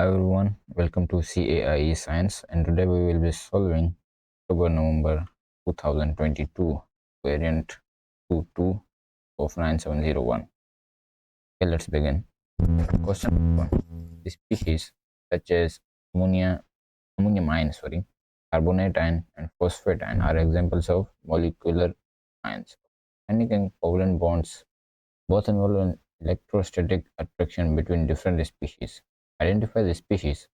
Hi everyone, welcome to CAIE Science, and today we will be solving October-November 2022 variant 22 of 9701. Okay, let's begin. Question number 1. The species such as ammonium ion, carbonate ion, and phosphate ion are examples of molecular ions. Ionic and covalent bonds both involve an electrostatic attraction between different species. Identify the species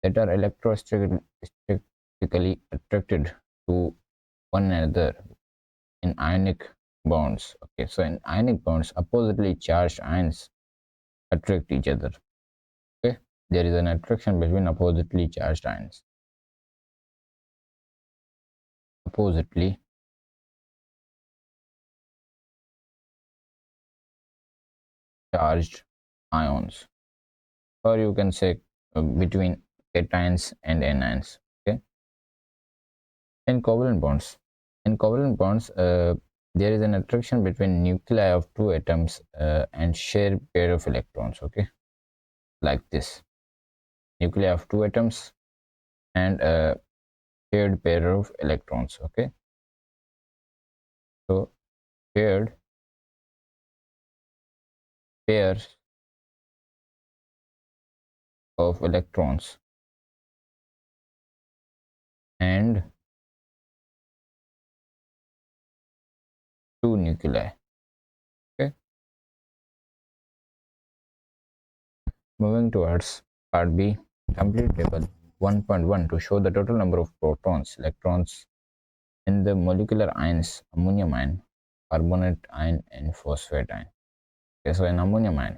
that are electrostatically attracted to one another in ionic bonds. Okay, so in ionic bonds, oppositely charged ions attract each other. Okay, there is an attraction between oppositely charged ions. Oppositely charged ions, or you can say between cations and anions. Okay, in covalent bonds. In covalent bonds, there is an attraction between nuclei of two atoms and share pair of electrons. Okay, like this, nuclei of two atoms and a shared pair of electrons. Okay, so shared pairs of electrons and two nuclei. Okay, moving towards part B, complete table 1.1 to show the total number of protons, electrons in the molecular ions ammonium ion, carbonate ion, and phosphate ion. Okay, so in ammonium ion,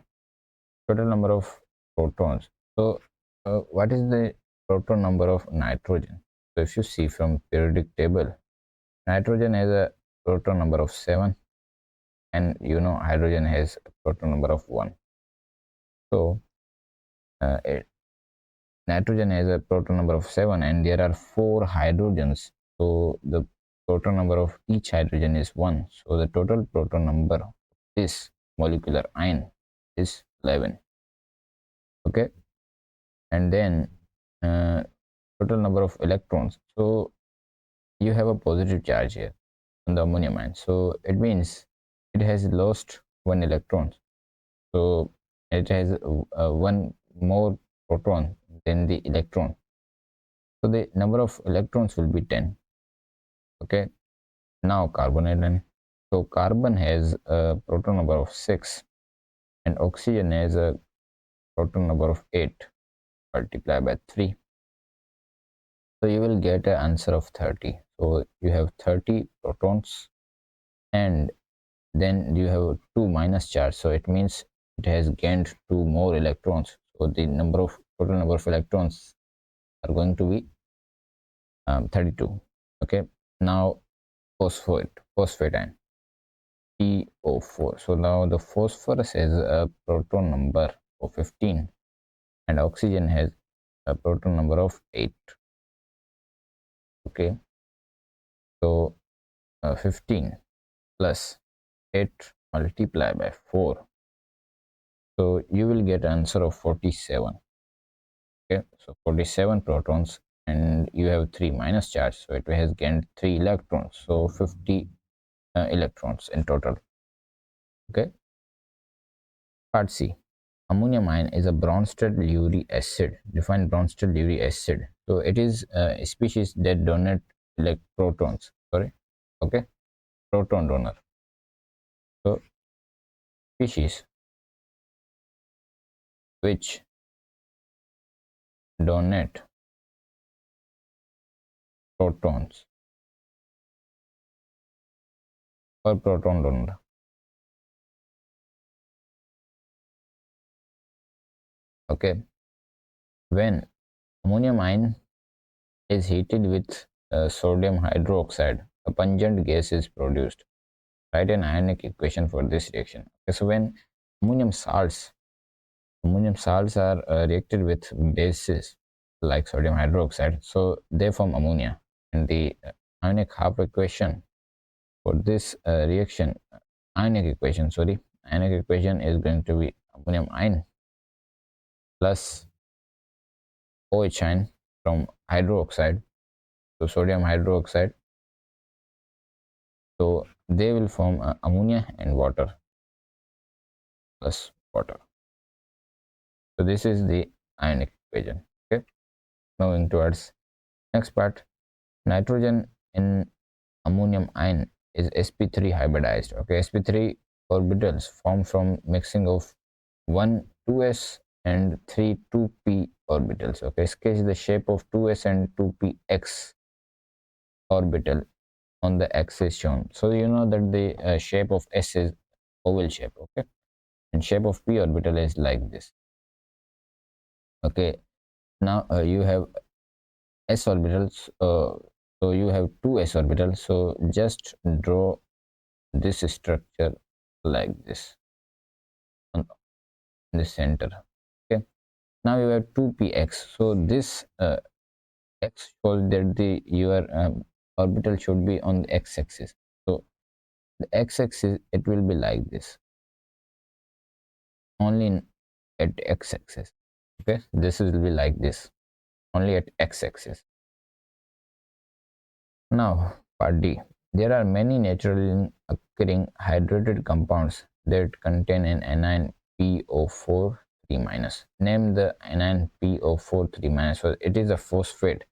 total number of protons. So what is the proton number of nitrogen? So if you see from periodic table, nitrogen has a proton number of 7, and hydrogen has a proton number of 1. So nitrogen has a proton number of 7 and there are 4 hydrogens, so the proton number of each hydrogen is 1, so the total proton number of this molecular ion is 11. Okay, and then total number of electrons. So you have a positive charge here on the ammonium ion, so it means it has lost 1 electron, so it has one more proton than the electron, so the number of electrons will be 10. Okay, now carbonate ion. So carbon has a proton number of 6 and oxygen has a proton number of 8 multiplied by 3, so you will get an answer of 30. So you have 30 protons and then you have 2 minus charge, so it means it has gained 2 more electrons, so the total number of electrons are going to be 32. Okay, now phosphate ion PO4. So now the phosphorus has a proton number of 15 and oxygen has a proton number of 8. Okay, so 15 plus 8 multiplied by 4, so you will get answer of 47. Okay, so 47 protons and you have 3 minus charge, so it has gained 3 electrons, so 50 electrons in total. Okay, part C, ammonium ion is a Bronsted-Lowry acid. Define Bronsted-Lowry acid. So it is a species that donate protons. Okay, proton donor. So species which donate protons or proton donor. Okay, when ammonium ion is heated with sodium hydroxide, a pungent gas is produced. Write an ionic equation for this reaction. Okay, so when ammonium salts are reacted with bases like sodium hydroxide, so they form ammonia, and the ionic half equation for this reaction, ionic equation is going to be ammonium ion plus OH ion from hydroxide, so sodium hydroxide. So they will form ammonia and water plus water. So this is the ionic equation. Okay, moving towards next part. Nitrogen in ammonium ion is sp3 hybridized. Okay, sp3 orbitals form from mixing of 1 2s and 3 2p orbitals. Okay, sketch the shape of 2s and 2px orbital on the axis shown. So you know that the shape of s is oval shape. Okay, and shape of p orbital is like this. Okay, now you have s orbitals. So you have two s orbitals. So just draw this structure like this on the center. Okay, now you have 2px. So this x shows that the your orbital should be on the x-axis. So the x-axis, it will be like this, only at x-axis. Okay, this will be like this, only at x-axis. Now part D. There are many naturally occurring hydrated compounds that contain an anion PO4 3-. Name the anion PO4 3-. So it is a phosphate,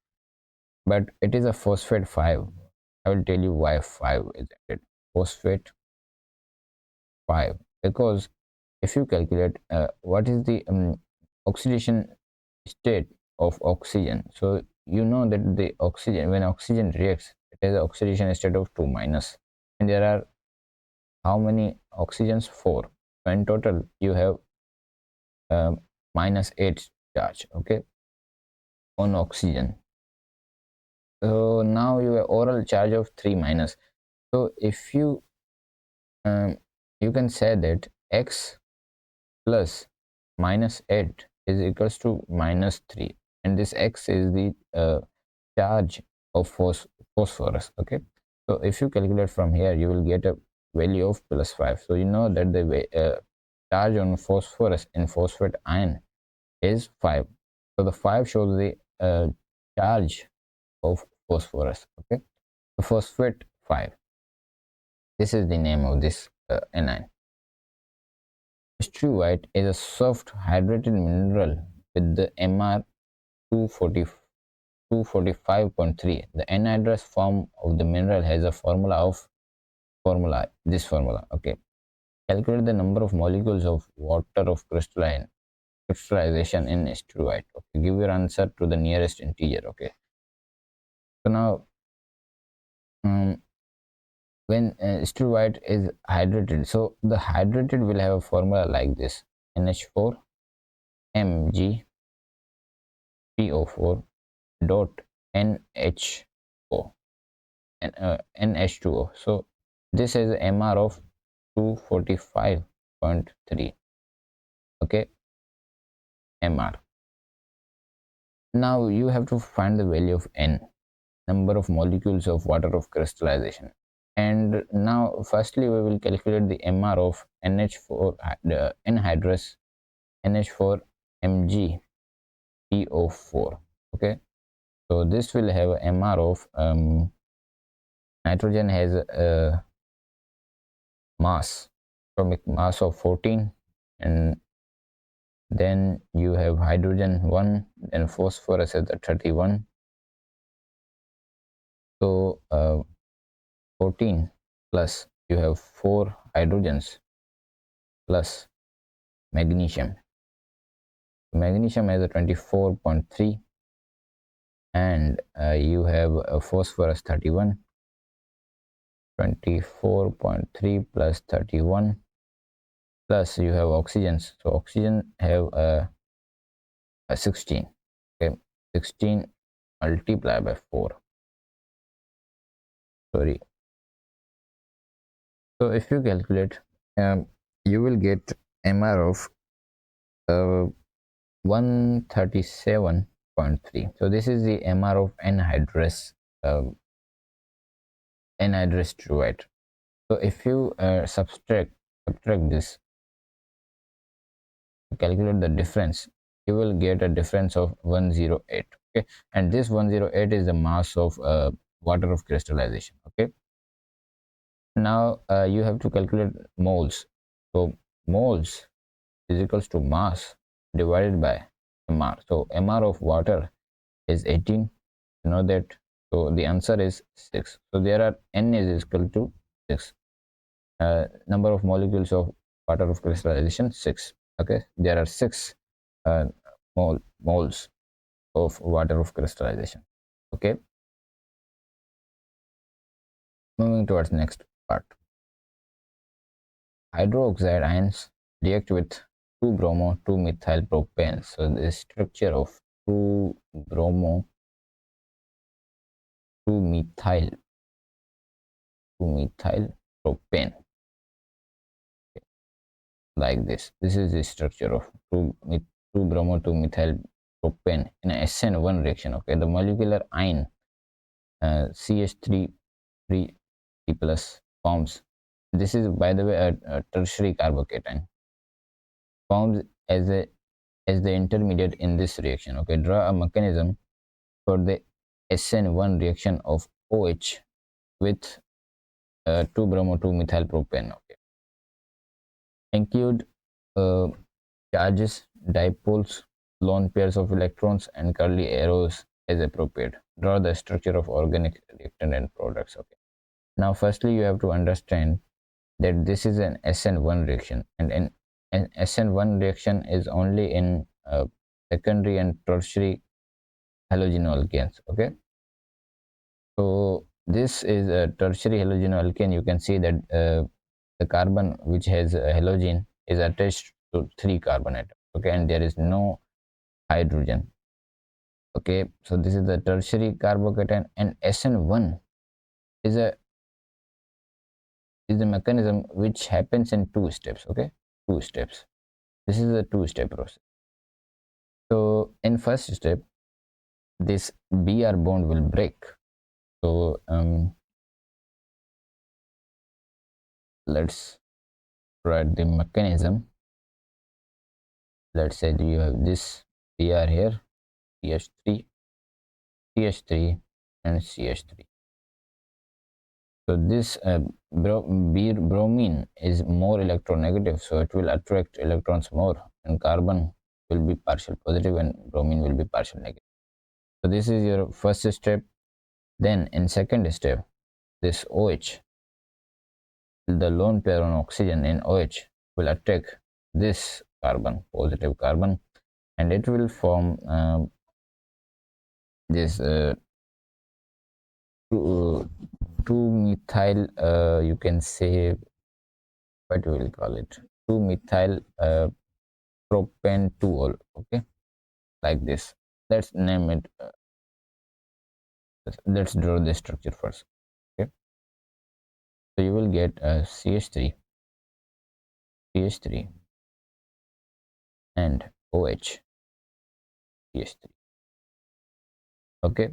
but it is a phosphate 5. I will tell you why 5 is added. Phosphate 5, because if you calculate what is the oxidation state of oxygen, so you know that the oxygen, when oxygen reacts, it has an oxidation state of 2-, and there are how many oxygens? 4. So in total you have -8 charge, okay, on oxygen. So now you have oral charge of 3-. So if you you can say that x plus -8 is equals to -3, and this x is the charge of phosphorus. Okay, so if you calculate from here, you will get a value of +5. So you know that the charge on phosphorus in phosphate ion is 5. So the 5 shows the charge of phosphorus. Okay, so phosphate 5, this is the name of this anion. Struvite is a soft hydrated mineral with the Mr 245.3. The anhydrous form of the mineral has a this formula. Okay, calculate the number of molecules of water of crystallization in struvite. Okay, give your answer to the nearest integer. Okay, so now when struvite is hydrated, so the hydrated will have a formula like this: NH4 Mg PO4 dot NHO and NH2O. So this is MR of 245.3. Okay, MR. Now you have to find the value of N, number of molecules of water of crystallization. And now firstly we will calculate the MR of NH4 anhydrous NH4 Mg PO4. Okay, so this will have a MR of nitrogen has a mass, atomic mass of 14, and then you have hydrogen 1, then phosphorus at 31. So 14 plus you have 4 hydrogens plus magnesium. Magnesium has a 24.3, and you have phosphorus 31. 24.3 plus 31, plus you have oxygens. So oxygen have a 16. Okay, 16 multiplied by 4. Sorry. So if you calculate, you will get MR of 137.3. So this is the MR of anhydrous struvite. So if you subtract this, calculate the difference, you will get a difference of 108. Okay, and this 108 is the mass of water of crystallization. Okay, now you have to calculate moles. So moles is equals to mass divided by mr. So mr of water is 18, you know that. So the answer is 6. So there are n is equal to 6. Number of molecules of water of crystallization 6. Okay, there are 6 uh, moles of water of crystallization. Okay, moving towards next part. Hydroxide ions react with 2-bromo 2-methyl propane. So the structure of 2-bromo 2-methyl 2-methyl propane, like this. This is the structure of 2-bromo 2-methyl propane in a SN1 reaction. Okay, the molecular ion CH3 3 plus forms. This is, by the way, a tertiary carbocation forms as the intermediate in this reaction. Okay, draw a mechanism for the SN1 reaction of OH with 2-bromo 2-methyl propane. Okay, include uh, charges, dipoles, lone pairs of electrons, and curly arrows as appropriate. Draw the structure of organic reactant and products. Okay, now firstly you have to understand that this is an SN1 reaction, and an SN1 reaction is only in secondary and tertiary halogenoalkanes. Okay, so this is a tertiary halogenoalkane. You can see that the carbon which has a halogen is attached to 3 carbon atoms. Okay, and there is no hydrogen. Okay, so this is the tertiary carbocation, and SN1 is a mechanism which happens in 2 steps. Okay, 2 steps. This is a 2-step process. So in first step, this Br bond will break. So let's write the mechanism. Let's say you have this Br here, CH3, CH3, and CH3. So this bromine is more electronegative, so it will attract electrons more, and carbon will be partial positive and bromine will be partial negative. So this is your first step. Then in second step, this OH, the lone pair on oxygen in OH will attack this carbon, positive carbon, and it will form this 2-methyl, you can say, what we will call it, 2-methyl propane 2-ol. Okay, like this. Let's name it. Let's draw the structure first. Okay, so you will get CH3, CH3, and OH, CH3. Okay,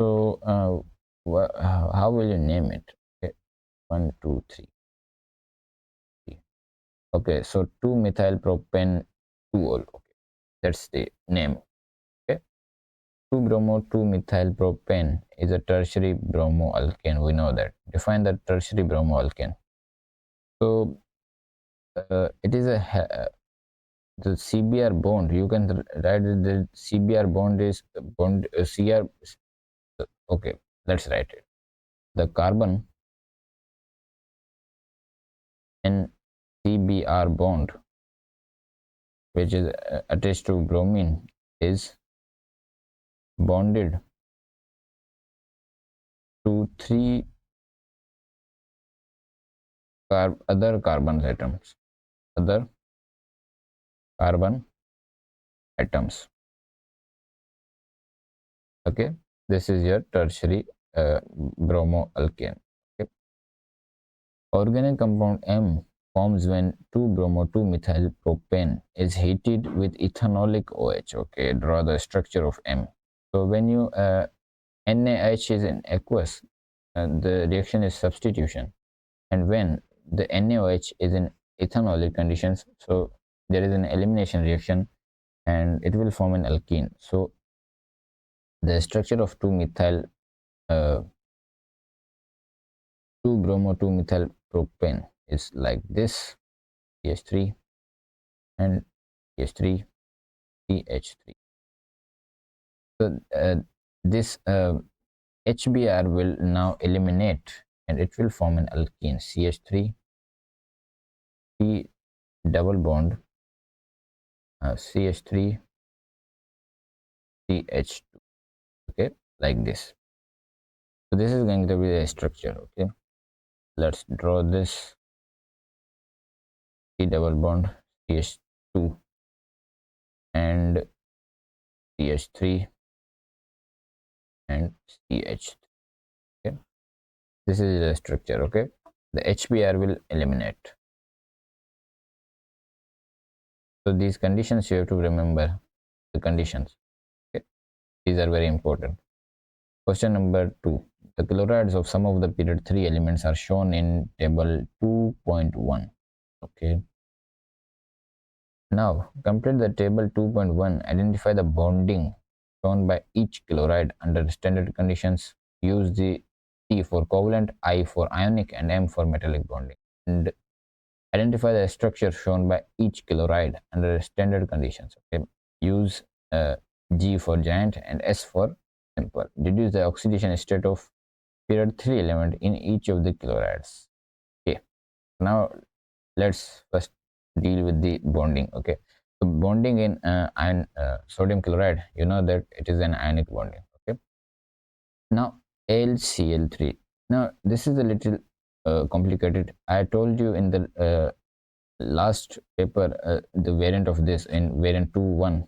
so how will you name it? Okay, 1 2 3. Okay, so 2-methyl propane 2-ol. Okay, that's the name. Okay, 2-bromo 2-methyl propane is a tertiary bromoalkane. We know that. Define the tertiary bromoalkane. So it is the CBr bond. You can write the CBr bond is bond CR. Okay, let's write it. The carbon in CBr bond, which is attached to bromine, is bonded to 3 other carbon atoms. Other carbon atoms. Okay, this is your tertiary bromoalkane. Okay. Organic compound M forms when 2-bromo 2-methyl propane is heated with ethanolic OH. Okay, draw the structure of M. So when you NaH is in aqueous, the reaction is substitution, and when the NaOH is in ethanolic conditions, so there is an elimination reaction, and it will form an alkene. So the structure of 2-methyl 2-bromo 2-methyl propane is like this: CH3 and CH3 CH3. So this HBr will now eliminate and it will form an alkene: CH3 C double bond CH3 CH2. Okay, like this. So this is going to be the structure. Okay, let's draw this: C double bond CH2 and CH3 and CH3. Okay, this is the structure. Okay, the HBr will eliminate. So these conditions you have to remember, the conditions. Okay, these are very important. Question number 2. The chlorides of some of the period 3 elements are shown in table 2.1. Okay. Now complete the table 2.1. Identify the bonding shown by each chloride under standard conditions. Use the T for covalent, I for ionic, and M for metallic bonding. And identify the structure shown by each chloride under standard conditions. Okay. Use G for giant and S for simple. Deduce the oxidation state of period 3 element in each of the chlorides. Okay. Now let's first deal with the bonding. Okay. So bonding in sodium chloride, you know that it is an ionic bonding. Okay. Now AlCl3. Now this is a little complicated. I told you in the last paper, the variant of this, in variant 2.1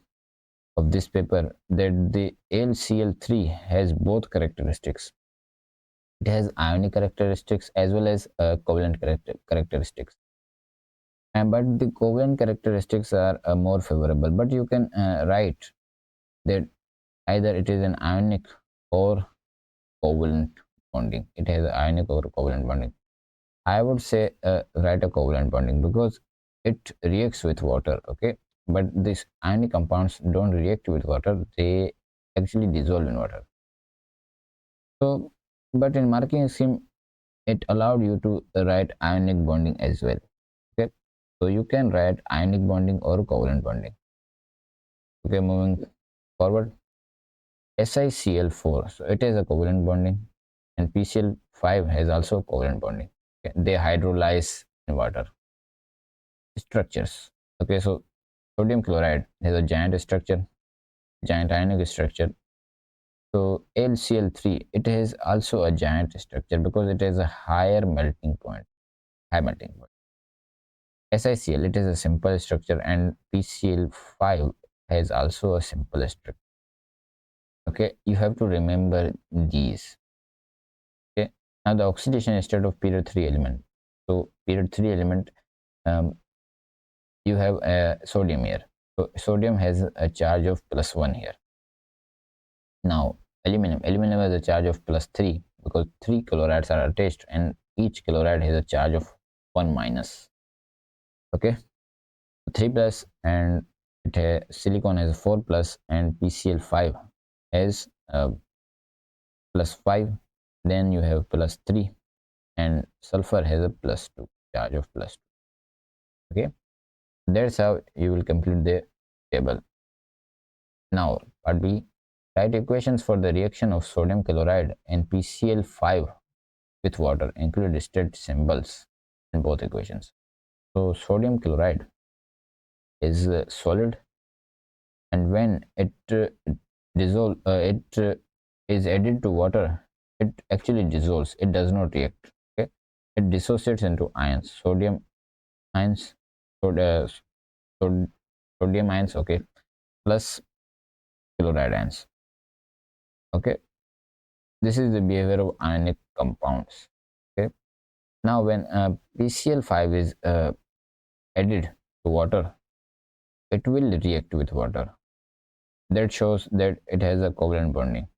of this paper, that the AlCl3 has both characteristics. It has ionic characteristics as well as covalent characteristics. But the covalent characteristics are more favorable. But you can write that either it is an ionic or covalent bonding. It has ionic or covalent bonding. I would say write a covalent bonding because it reacts with water. Okay, but these ionic compounds don't react with water; they actually dissolve in water. So, but in marking scheme, it allowed you to write ionic bonding as well. Okay, so you can write ionic bonding or covalent bonding. Okay, moving forward, SiCl4, so it is a covalent bonding, and PCl5 has also covalent bonding. Okay, they hydrolyze in water. Structures. Okay, so sodium chloride has a giant structure, giant ionic structure. So AlCl3, it has also a giant structure because it has a higher melting point, high melting point. SiCl, it is a simple structure, and PCl5 has also a simple structure. Okay, you have to remember these. Okay, now the oxidation state of period 3 element. So period 3 element, you have a sodium here. So sodium has a charge of +1 here. Now aluminum has a charge of +3 because 3 chlorides are attached and each chloride has a charge of 1 minus. Okay, 3 plus, and silicon has 4 plus, and PCl5 has +5. Then you have +3, and sulfur has a +2, charge of +2. Okay, that's how you will complete the table. Now part B, write equations for the reaction of sodium chloride and PCl5 with water. Include state symbols in both equations. So sodium chloride is solid, and when it is added to water, it actually dissolves. It does not react. Okay, it dissociates into ions. Sodium ions, sod, sod, sodium ions. Okay, plus chloride ions. Okay, this is the behavior of ionic compounds. Okay, now when PCl5 is added to water, it will react with water. That shows that it has a covalent bonding.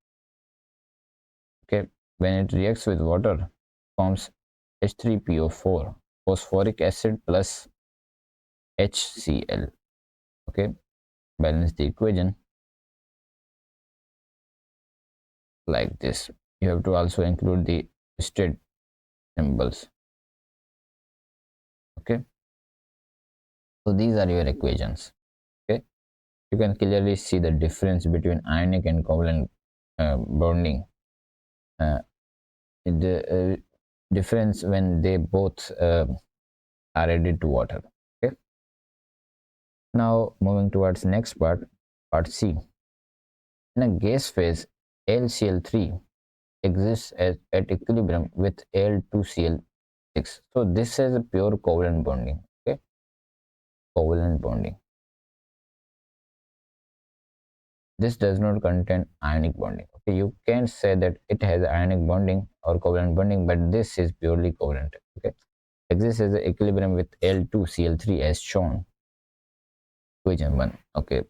Okay, when it reacts with water, forms H3PO4, phosphoric acid plus HCl. Okay, balance the equation like this. You have to also include the state symbols. Okay, so these are your equations. Okay, you can clearly see the difference between ionic and covalent bonding. The difference when they both are added to water. Okay, now moving towards next part C. In a gas phase, LCl3 exists at equilibrium with Al2Cl6. So this is a pure covalent bonding. Okay, covalent bonding. This does not contain ionic bonding. Okay, you can say that it has ionic bonding or covalent bonding, but this is purely covalent. Okay, exists as a equilibrium with Al2Cl3 as shown. Equation 1. Okay,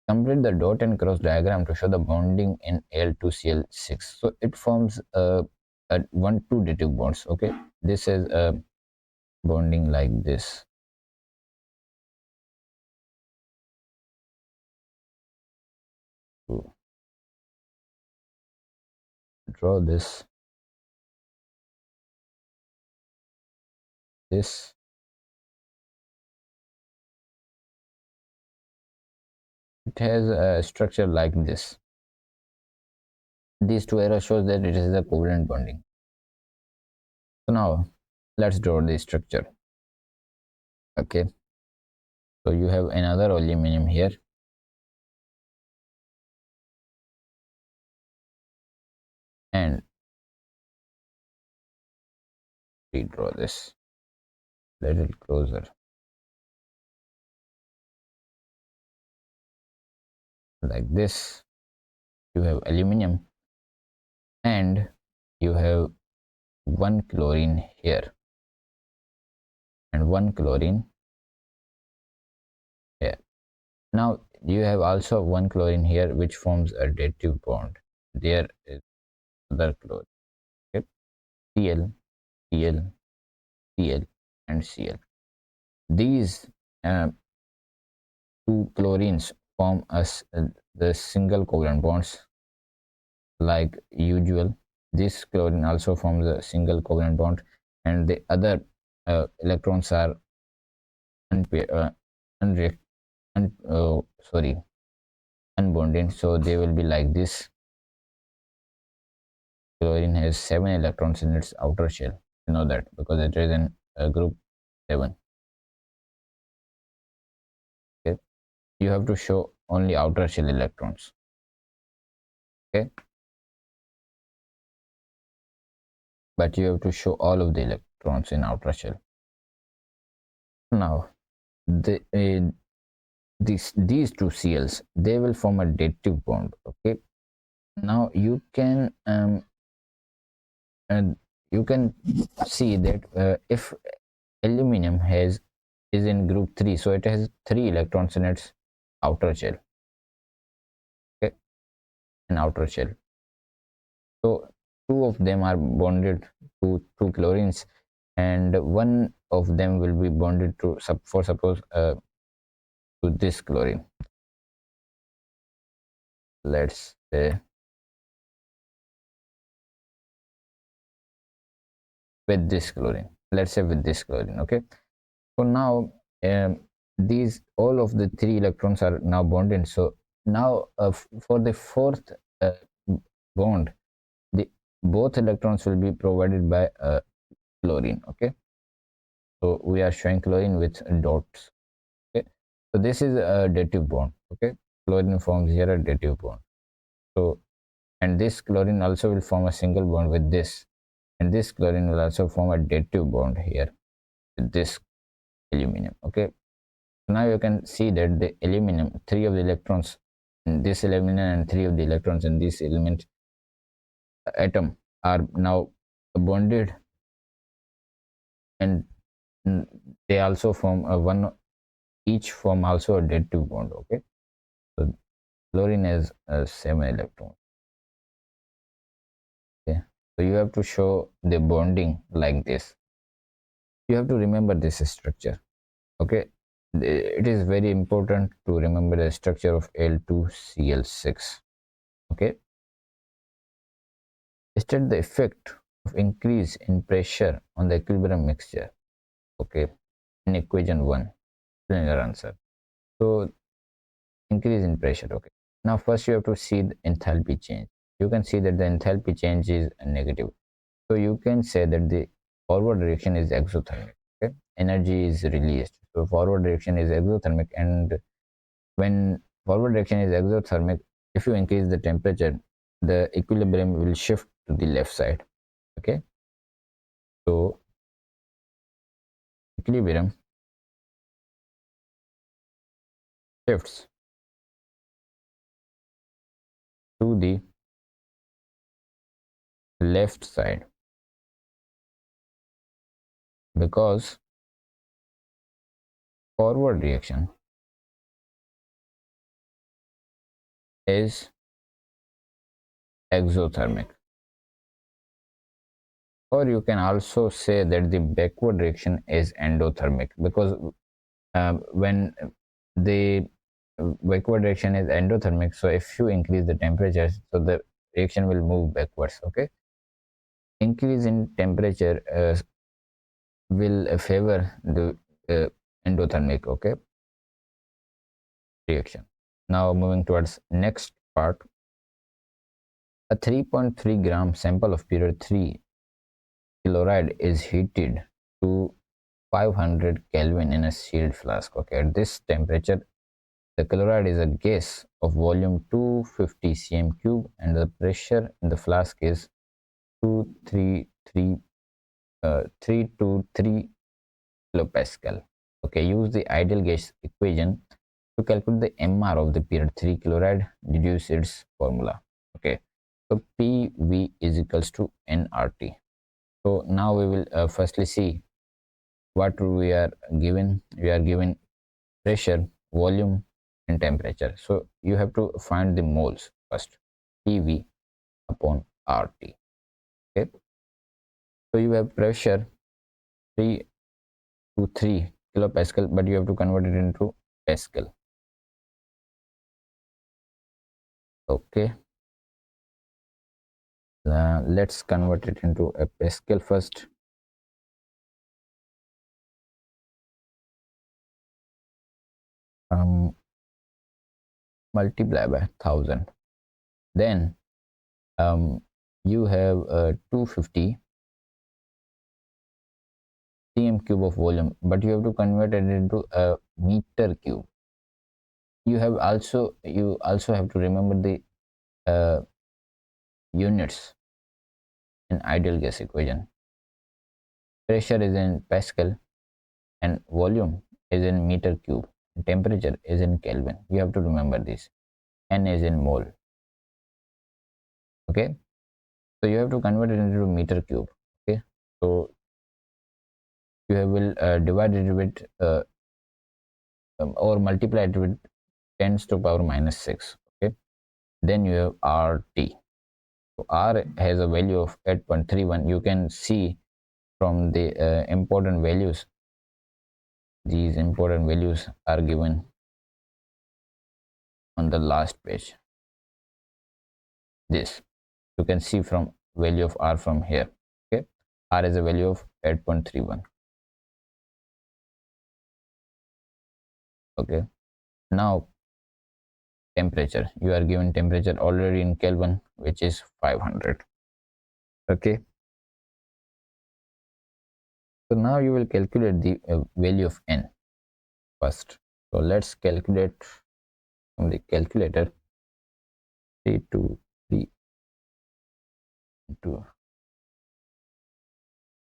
complete the dot and cross diagram to show the bonding in Al2Cl6. So it forms a 1-2 dative bonds. Okay, this is a bonding like this. So draw this. It has a structure like this. These two arrows shows that it is a covalent bonding. So now let's draw the structure. Okay, so you have another aluminum here, and redraw this a little closer like this. You have aluminum and you have one chlorine here and one chlorine here. Now you have also one chlorine here which forms a dative bond. There is other chlorine. Okay, Cl, Cl, Cl, and Cl. These two chlorines form us the single covalent bonds like usual. This chlorine also forms a single covalent bond, and the other electrons are unre- sorry, unbonded, so they will be like this. Chlorine has 7 electrons in its outer shell. You know that because it is in group 7. Okay, you have to show only outer shell electrons. Okay, but you have to show all of the electrons in outer shell. Now these two Cls, they will form a dative bond. Okay, now and you can see that if aluminum is in group 3, so it has 3 electrons in its outer shell. Okay, in outer shell, so two of them are bonded to two chlorines and one of them will be bonded to suppose to this chlorine. Let's say with this chlorine. Let's say with this chlorine. Okay, so now these all of the 3 electrons are now bonded. So now for the fourth bond, the both electrons will be provided by chlorine. Okay, so we are showing chlorine with dots. Okay, so this is a dative bond. Okay, chlorine forms here a dative bond. So and this chlorine also will form a single bond with this, and this chlorine will also form a dative bond here with this aluminum. Okay, so now you can see that the aluminum, 3 of the electrons in this aluminum and 3 of the electrons in this element atom are now bonded, and they also form a one, each form also a dative bond. Okay, so chlorine has 7 electrons. Okay, so you have to show the bonding like this. You have to remember this structure. Okay, it is very important to remember the structure of Al2Cl6. Okay, state the effect of increase in pressure on the equilibrium mixture. Okay, in equation 1, fill your answer. So increase in pressure. Okay, now first you have to see the enthalpy change. You can see that the enthalpy change is negative, so you can say that the forward direction is exothermic. Okay, energy is released, so forward direction is exothermic, and when forward direction is exothermic, if you increase the temperature, the equilibrium will shift to the left side. Okay, so equilibrium shifts to the left side because forward reaction is exothermic, or you can also say that the backward reaction is endothermic because when the backward reaction is endothermic, so if you increase the temperature, so the reaction will move backwards. Okay, increase in temperature will favor the endothermic, okay, reaction. Now moving towards next part, a 3.3 gram sample of period 3 chloride is heated to 500 Kelvin in a sealed flask. Okay, at this temperature, the chloride is a gas of volume 250 cm cube, and the pressure in the flask is 233 323 kilopascal. Okay, use the ideal gas equation to calculate the MR of the period 3 chloride. Deduce its formula. Okay, so PV is equals to nRT. So now we will firstly see what we are given. We are given pressure, volume, and temperature. So you have to find the moles first. PV upon RT. Okay, so you have pressure 3 to 3 kilopascal, but you have to convert it into Pascal. Okay, let's convert it into a Pascal first. Multiply by 1000, then you have 250 cm cube of volume, but you have to convert it into a meter cube. You also have to remember the units in ideal gas equation. Pressure is in Pascal and volume is in meter cube. Temperature is in Kelvin. You have to remember this. N is in mole. Okay, so you have to convert it into meter cube. Okay, so you will divide it with or multiply it with 10 to the power minus 6. Okay, then you have RT. So R has a value of 8.31. You can see from the important values. These important values are given on the last page. This you can see from value of R from here. Okay, R is a value of 8.31. Okay, now temperature, you are given temperature already in Kelvin, which is 500. Okay, so now you will calculate the value of N first. So let's calculate from the calculator. 3 to 3 into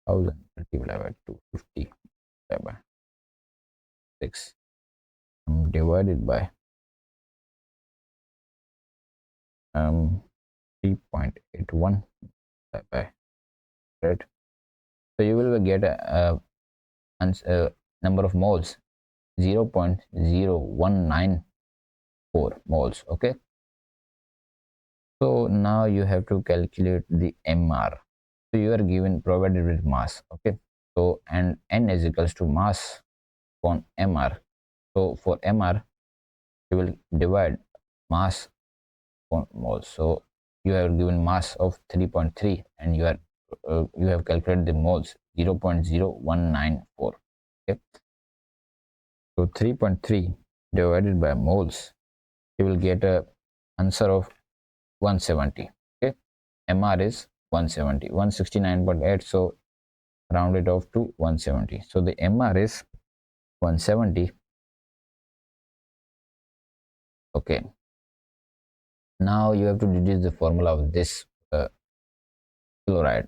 1000 multiplied by 250 divided by 6 divided by 3.81 by 100. So you will get a number of moles 0.0194 moles. Okay, so now you have to calculate the MR. So you are given provided with mass. Okay, so and N is equals to mass upon MR. So for MR, you will divide mass on moles. So you have given mass of 3.3 and you have calculated the moles 0.0194. Okay, so 3.3 divided by moles, you will get a answer of 170. Okay, MR is 170, 169.8, so round it off to 170. So the MR is 170. Okay, now you have to deduce the formula of this chloride,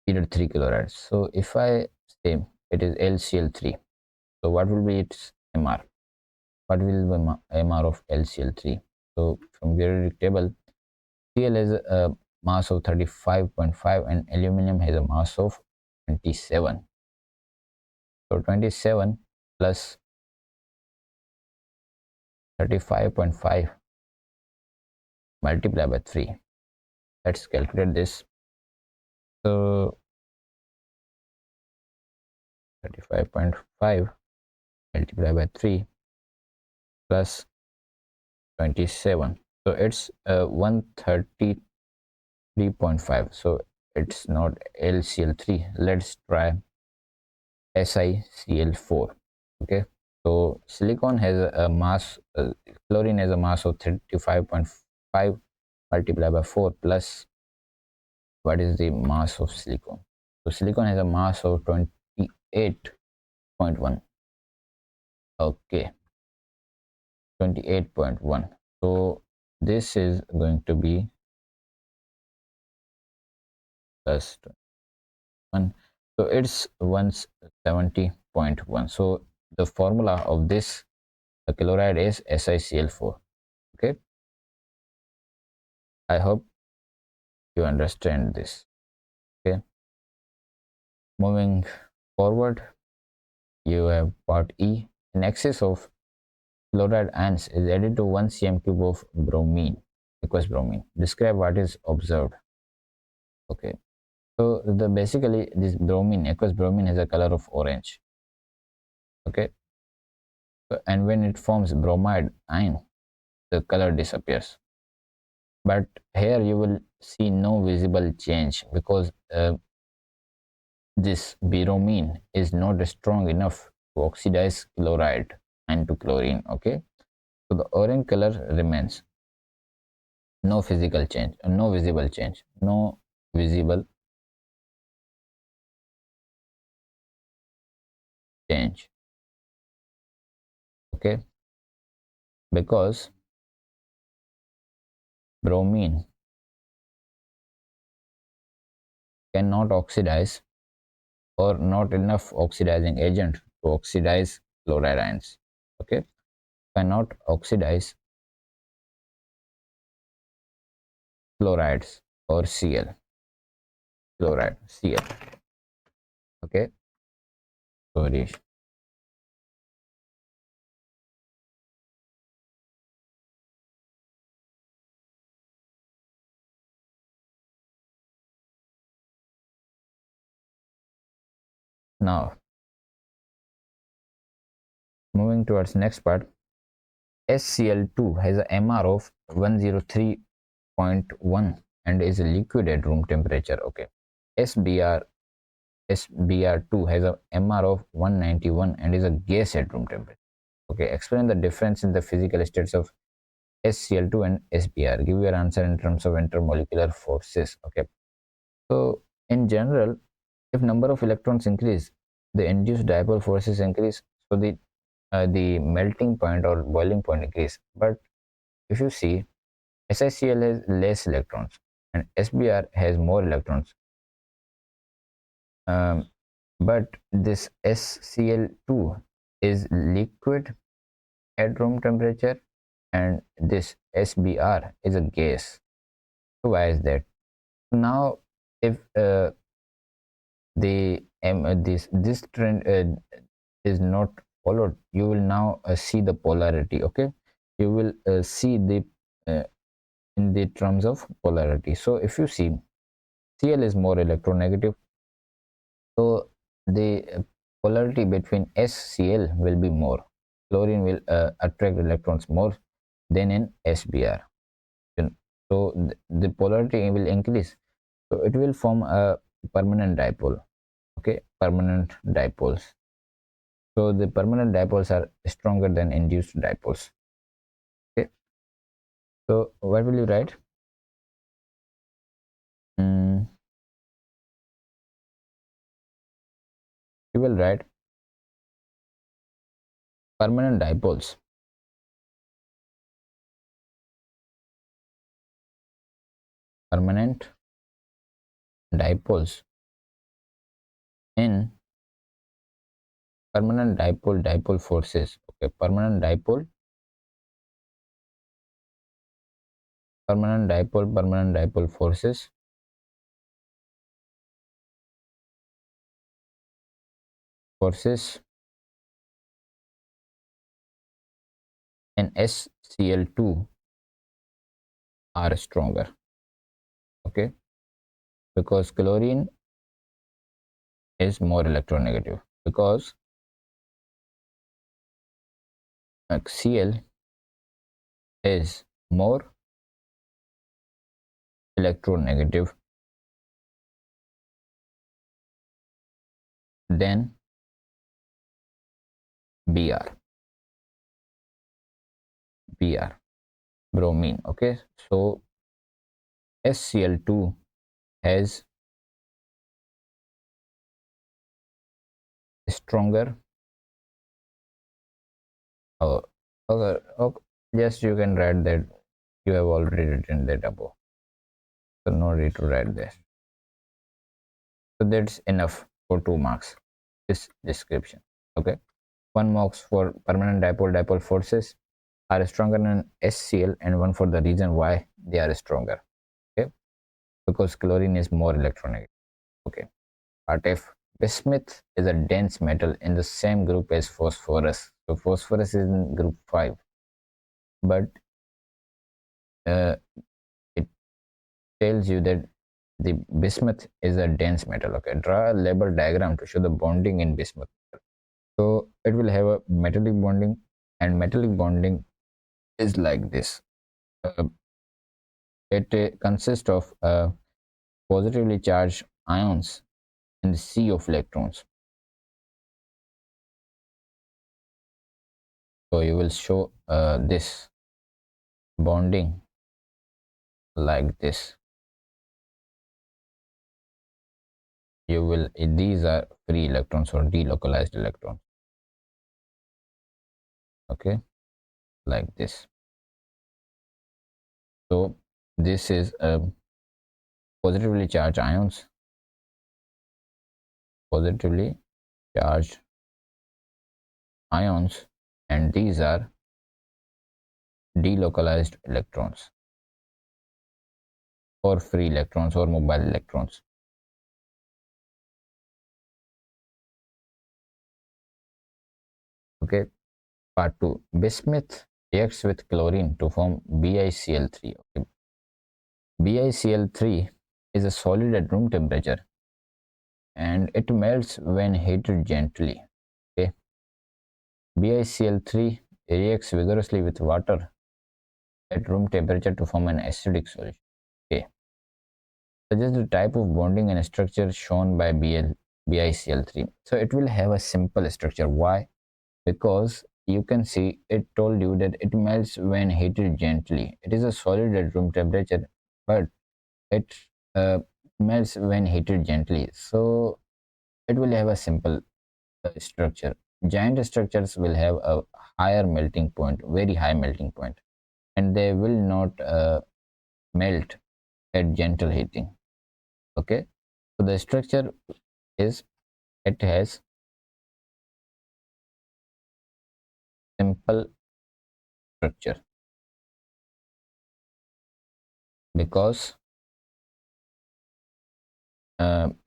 period 3 chloride. So if I say it is LCl3, so what will be its MR? What will be MR of LCl3? So from periodic table, Cl has a mass of 35.5 and aluminum has a mass of 27. So 27 plus 35.5 multiplied by 3. Let's calculate this. So 35.5 multiplied by 3 plus 27. So it's 133.5. So it's not LCl3. Let's try SiCl4. Okay. So silicon has a mass, chlorine has a mass of 35.5 multiplied by 4 plus what is the mass of silicon? So silicon has a mass of 28.1. Okay, 28.1. So this is going to be plus 1. So it's 170.1. So the formula of this chloride is SiCl4. Okay, I hope you understand this. Okay, moving forward, you have part E. An excess of chloride ions is added to 1 cm cube of bromine, aqueous bromine. Describe what is observed. Okay, so the basically this bromine, aqueous bromine, has a color of orange. Okay, so, and when it forms bromide ion, the color disappears. But here you will see no visible change because this bromine is not strong enough to oxidize chloride and to chlorine. Okay, so the orange color remains. No physical change, no visible change, no visible change. Okay, because bromine cannot oxidize or not enough oxidizing agent to oxidize chloride ions. Okay, cannot oxidize chlorides or Cl, chloride Cl. Okay, sorry. Now moving towards next part, SCl2 has a MR of 103.1 and is a liquid at room temperature. Okay, SBr2 has a MR of 191 and is a gas at room temperature. Okay, explain the difference in the physical states of SCl2 and SBr. Give your answer in terms of intermolecular forces. Okay, so in general, if number of electrons increase, the induced dipole forces increase, so the melting point or boiling point increase. But if you see, SiCl has less electrons and SBr has more electrons. Um, but this SCl2 is liquid at room temperature and this SBr is a gas. So why is that? Now if this trend is not followed, you will now see the polarity. Okay, you will see the in the terms of polarity. So if you see, Cl is more electronegative, so the polarity between SCl will be more chlorine will attract electrons more than in SBr. So the polarity will increase. So it will form a permanent dipole. Okay, permanent dipoles. So the permanent dipoles are stronger than induced dipoles. Okay. So what will you write? Mm, you will write permanent dipoles. Permanent dipoles in permanent dipole forces. Okay, permanent dipole forces and SCl2 are stronger. Okay, because chlorine is more electronegative, because Cl is more electronegative than Br. Br, bromine. Okay, so SCl2 has stronger. Oh, okay, okay. Yes, you can write that. You have already written that above, so no need to write this. So that's enough for 2 marks. This description. Okay, 1 marks for permanent dipole forces are stronger than SCl, and 1 for the reason why they are stronger. Okay, because chlorine is more electronegative. Okay, part F. Bismuth is a dense metal in the same group as phosphorus. So phosphorus is in group 5, but uh, it tells you that the bismuth is a dense metal. Okay, draw a label diagram to show the bonding in bismuth. So it will have a metallic bonding, and metallic bonding is like this. Uh, it consists of positively charged ions in the sea of electrons. So you will show this bonding like this. You will, these are free electrons or delocalized electrons. Okay, like this. So this is positively charged ions, positively charged ions, and these are delocalized electrons or free electrons or mobile electrons. Okay, part 2. Bismuth reacts with chlorine to form BiCl3. Okay. BiCl3 is a solid at room temperature and it melts when heated gently. Okay. BiCl3 reacts vigorously with water at room temperature to form an acidic solution. Okay. Suggest the type of bonding and structure shown by BiCl3. So it will have a simple structure. Why? Because you can see it told you that it melts when heated gently. It is a solid at room temperature, but it melts when heated gently. So it will have a simple structure. Giant structures will have a higher melting point, very high melting point, and they will not melt at gentle heating. Okay, so the structure is, it has simple structure because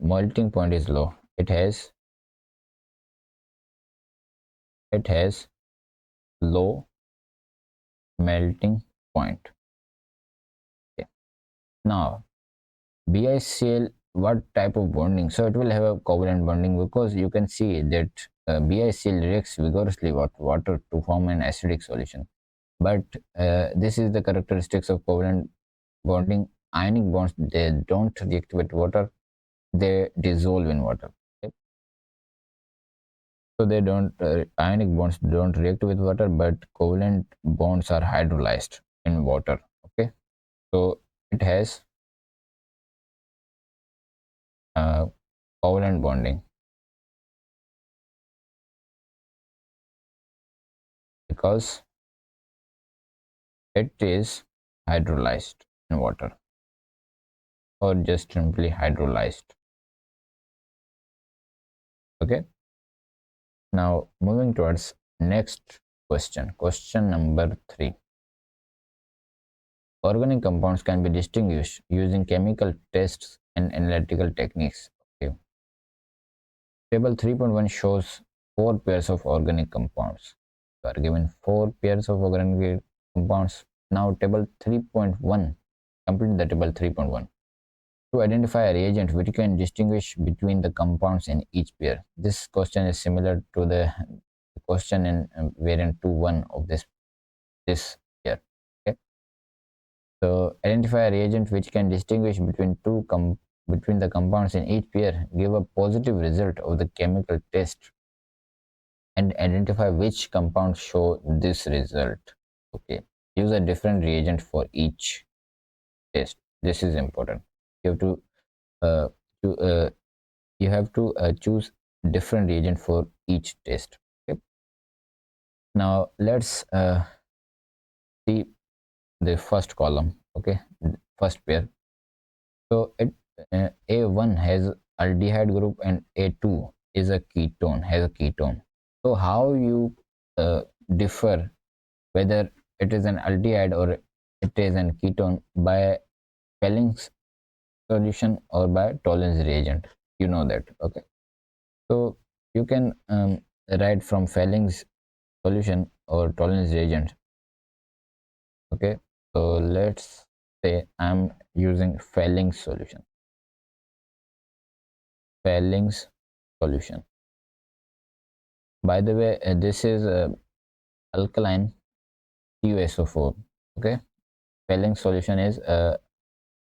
melting point is low. It has low melting point. Okay. Now BiCl what type of bonding? So it will have a covalent bonding because you can see that BiCl reacts vigorously with water to form an acidic solution. But this is the characteristics of covalent bonding. Ionic bonds, they don't react with water, they dissolve in water. Okay? So they don't ionic bonds don't react with water, but covalent bonds are hydrolyzed in water. Okay, so it has uh, covalent bonding because it is hydrolyzed in water, or just simply hydrolyzed. Okay, now moving towards next question number 3. Organic compounds can be distinguished using chemical tests and analytical techniques. Okay. Table 3.1 shows 4 pairs of organic compounds. You are given 4 pairs of organic compounds. Now table 3.1, complete the table 3.1. To identify a reagent which can distinguish between the compounds in each pair. This question is similar to the question in variant 2.1 of this here. Okay. So identify a reagent which can distinguish between between the compounds in each pair. Give a positive result of the chemical test and identify which compounds show this result. Okay, use a different reagent for each test. This is important. You have to uh, to, uh, choose different reagent for each test. Okay, now let's see the first column. Okay, first pair. So it A1 has aldehyde group and A2 is a ketone, has a ketone. So how you differ whether it is an aldehyde or it is an ketone by Felling's solution or by Tollens reagent? You know that. Okay, so you can write from Felling's solution or Tollens reagent. Okay, so let's say I'm using Felling's solution. Felling's solution. By the way, this is alkaline CuSO4. Okay, Felling's solution is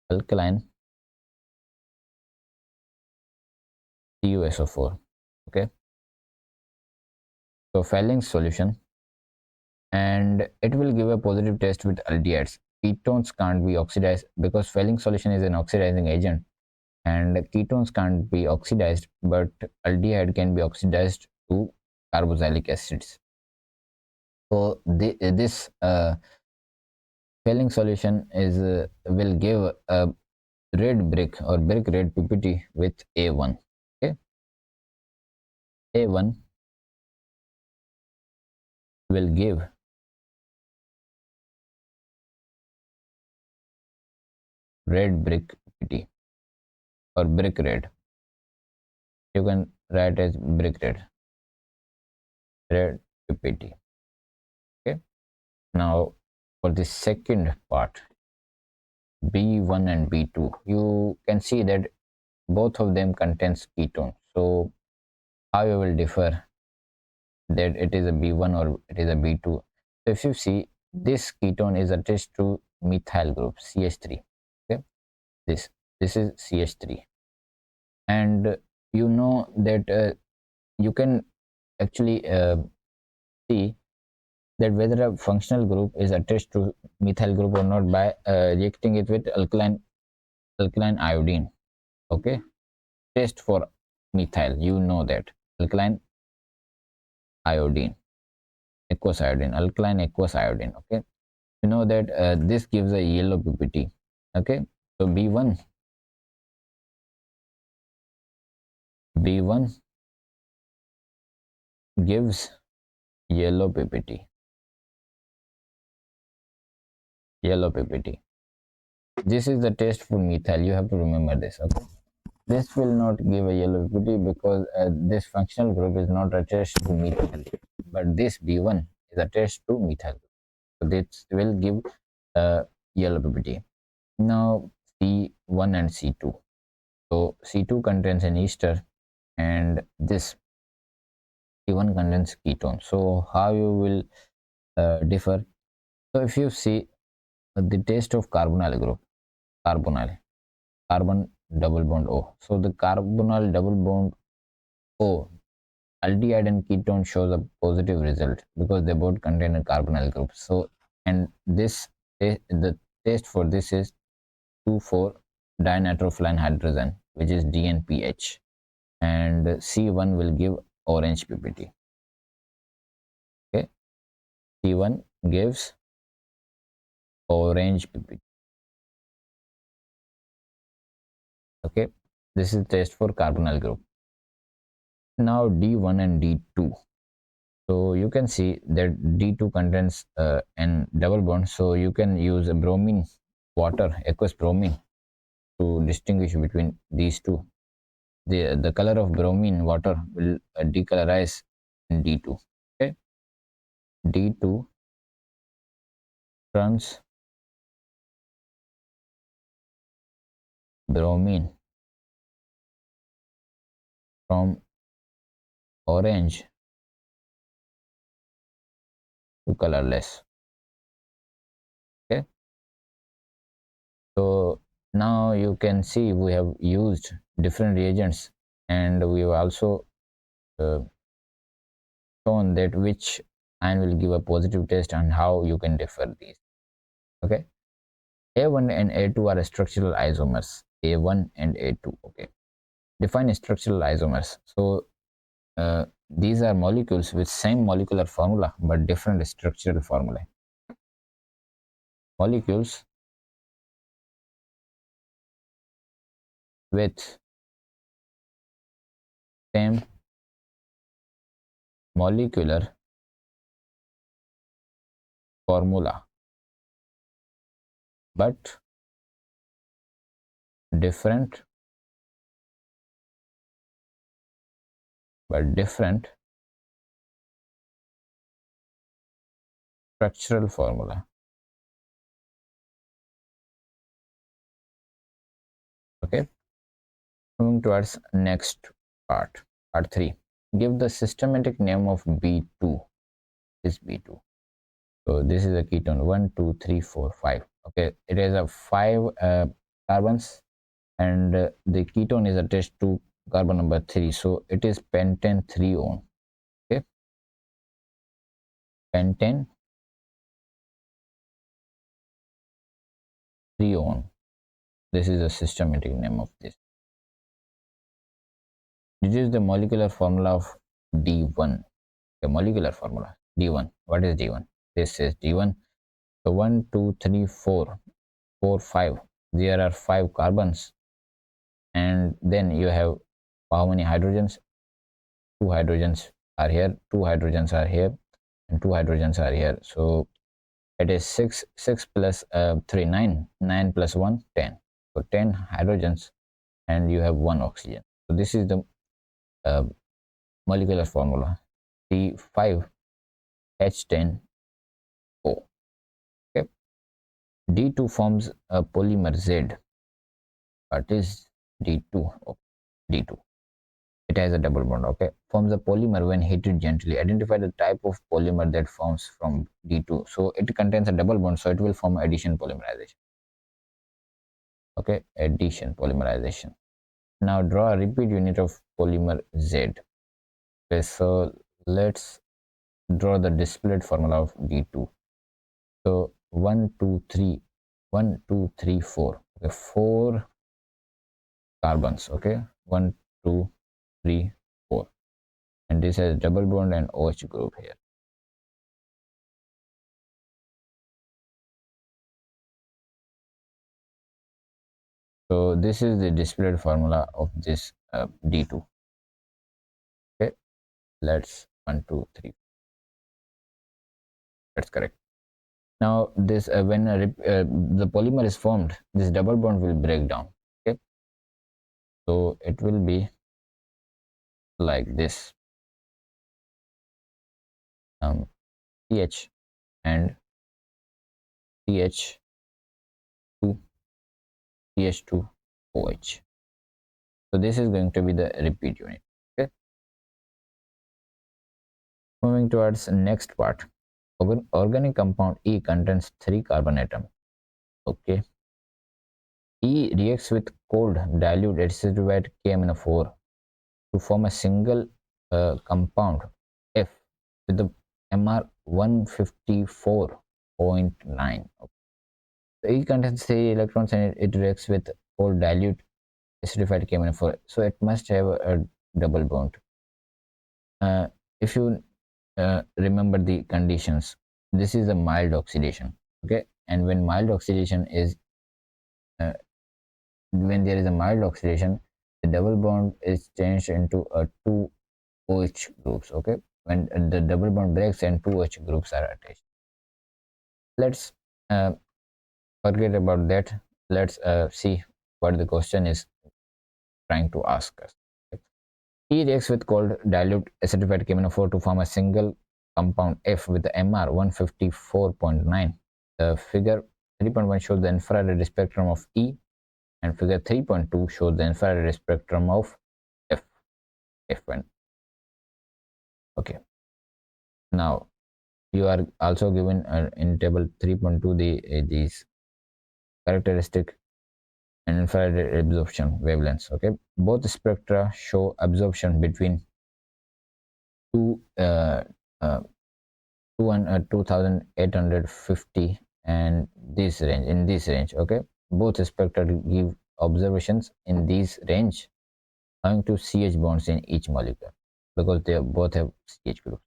alkaline CuSO4. Okay, so Felling's solution, and it will give a positive test with aldehydes. Ketones can't be oxidized because Felling's solution is an oxidizing agent, and ketones can't be oxidized, but aldehyde can be oxidized to carboxylic acids. So this Fehling solution is will give a red brick or brick red PPT with A1. Okay, A1 will give red brick PPT or brick red. You can write as brick red PPT. Okay, now for the second part, B1 and B2, you can see that both of them contains ketone. So how you will differ that it is a B1 or it is a B2? So if you see, this ketone is attached to methyl group CH3. Okay, this is CH3, and you know that you can actually see that whether a functional group is attached to methyl group or not by reacting it with alkaline iodine. Okay, test for methyl, you know that alkaline iodine, aqueous iodine, alkaline aqueous iodine. Okay, you know that this gives a yellow PPT. Okay, so B1 gives yellow PPT. Yellow PPT. This is the test for methyl. You have to remember this. Okay, this will not give a yellow PPT because this functional group is not attached to methyl, but this B1 is attached to methyl. So this will give a yellow PPT. Now C1 and C2. So C2 contains an ester, and this C1 contains ketone. So how you will differ? So if you see the taste of carbonyl group, carbonyl, carbon double bond O. So the carbonyl double bond O, aldehyde and ketone shows a positive result because they both contain a carbonyl group. So and this the taste for this is 2,4 dinitroflurane hydrogen, which is DNPH, and C1 will give orange PPT. Okay, C1 gives orange PPT. Okay, this is test for carbonyl group. Now D1 and D2. So you can see that D2 contains an double bond. So you can use a bromine water, aqueous bromine, to distinguish between these two. The color of bromine water will decolorize in D2. Okay, D2 turns bromine from orange to colorless. Okay, so now you can see we have used different reagents, and we have also uh, shown that which ion will give a positive test and how you can differ these. Okay, A1 and A2 are structural isomers. A1 and A2. Okay, define structural isomers. So these are molecules with same molecular formula but different structural formulae. Molecules with same molecular formula but different structural formula. Okay, moving towards next part, part 3. Give the systematic name of B2. This B2. So this is a ketone 1, 2, 3, 4, 5. Okay, it has a 5 carbons, and the ketone is attached to carbon number 3. So it is pentane 3-one. Okay, pentane 3-one. This is the systematic name of this. This is the molecular formula of D1. The molecular formula D1. What is D1? This is D1. So 1, 2, 3, 4, 4, 5. There are 5 carbons, and then you have how many hydrogens? 2 hydrogens are here, 2 hydrogens are here, and 2 hydrogens are here. So it is 6, 6 plus 3, 9, 9 plus 1, 10. So 10 hydrogens, and you have 1 oxygen. So this is the uh, molecular formula C5H10O. Okay. D2 forms a polymer Z. What is D2? Oh, D2. It has a double bond. Okay, forms a polymer when heated gently. Identify the type of polymer that forms from D2. So it contains a double bond, so it will form addition polymerization. Okay, addition polymerization. Now draw a repeat unit of polymer Z. Okay, so let's draw the displayed formula of D2. So 1, 2, 3, 1, 2, 3, 4. Okay, 4 carbons. Okay, 1, 2, 3, 4. And this has double bond and OH group here. So this is the displayed formula of this D2. Okay, let's 1, 2, 3. That's correct. Now this when the polymer is formed, this double bond will break down. Okay, so it will be like this. CH and CH2, CH2, OH. So this is going to be the repeat unit. Okay. Moving towards next part. Organic compound E contains 3 carbon atoms. Okay. E reacts with cold dilute acetate KMnO4 to form a single compound F with the MR 154.9. So E contains 3 electrons and it reacts with cold dilute acidified KMnO4. So it must have a double bond. If you remember the conditions, this is a mild oxidation. Okay, and uh, when there is a mild oxidation, the double bond is changed into a two OH groups. Okay, when the double bond breaks and two OH groups are attached. Let's uh, forget about that. Let's see what the question is trying to ask us. Okay. E reacts with cold dilute acidified KMnO4 to form a single compound F with the MR 154.9. The figure 3.1 shows the infrared spectrum of E, and figure 3.2 shows the infrared spectrum of F. F1. Okay. Now you are also given in table 3.2 these characteristic and infrared absorption wavelengths. Okay. Both spectra show absorption between two uh, 2850 and this range, in this range. Okay, both spectra give observations in this range owing to CH bonds in each molecule because they both have CH groups.